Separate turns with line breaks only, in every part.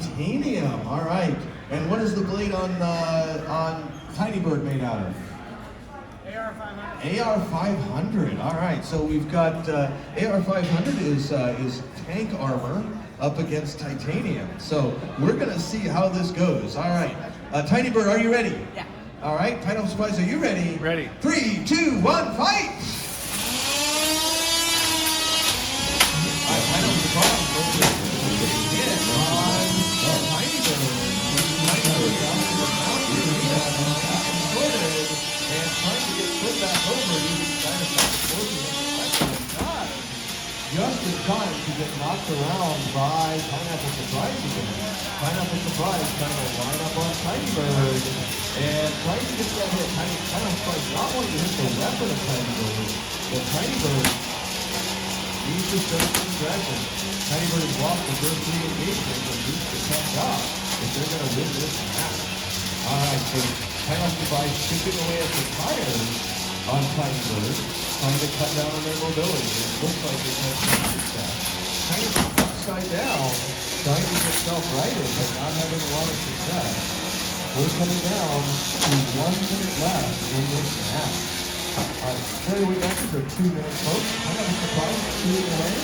Titanium, all right. And what is the blade on Tiny Bird made out of?
AR-500.
AR-500, all right. So we've got AR-500 is tank armor up against titanium. So we're gonna see how this goes. All right, Tiny Bird, are you ready?
Yeah.
All right, Pineapple Surprise, are you ready?
Ready.
3, 2, 1, fight! All right, Pineapple Surprise goes to hit on Tiny Bird. Tiny Bird down to the mountain arena, and trying to get put back over using dinosaur forces and just in time to get knocked around by Pineapple Surprise again. Pineapple Surprise trying to line up on Tiny Bird and trying to get that hit. Pineapple Surprise not wanting to hit the weapon of Tiny Bird, but Tiny Bird needs to show some aggression. Tiny Bird has lost the first 3 engagements and needs to catch up if they're going to win this match. Alright, so Pineapple Surprise chipping away at the tires on Tiny Bird, trying to cut down on their mobility. It looks like they have some success. Tiny Bird upside down, trying to get self-righted, but not having a lot of success. We're coming down to 1 minute left in this match. Alright, straightaway matches are 2 minutes, folks. Pineapple Surprise shooting away.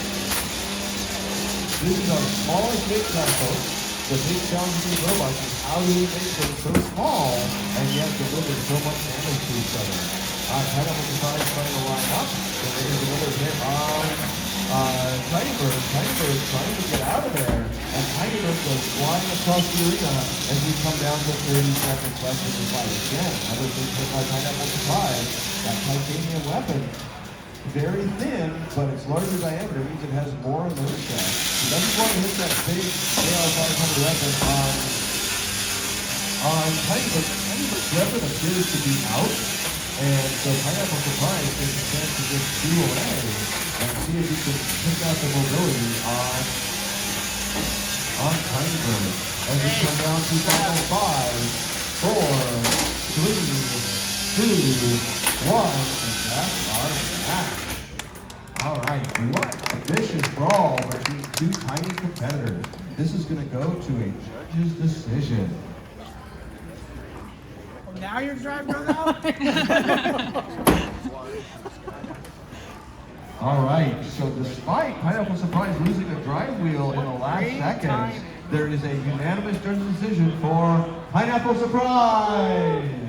This is our smallest big time, folks. The big challenge of these robots is how do we make them so small and yet deliver so much damage to each other. Pineapple Surprise trying to line up. And there's another hit on Tiny Bird. Tiny Bird trying to get out of there. And Tiny Bird goes flying across the arena as we come down to 30 seconds left in the fight. Again, another big hit by Pineapple Surprise. That titanium weapon, very thin, but its larger diameter means it has more inertia. He doesn't want to hit that big AR-500 weapon on Tiny Bird. Tiny Bird's weapon appears to be out. And so Pineapple Surprise takes a chance to just chew away and see if he can pick out the mobility on Tiny Bird. As we come down to final 5, 4, 3, 2, 1, and that's our match. All right, what a vicious brawl between 2 tiny competitors. This is going to go to a judge's decision.
Now your drive goes out?
All right, so despite Pineapple Surprise losing a drive wheel in the last seconds, there is a unanimous judge's decision for Pineapple Surprise.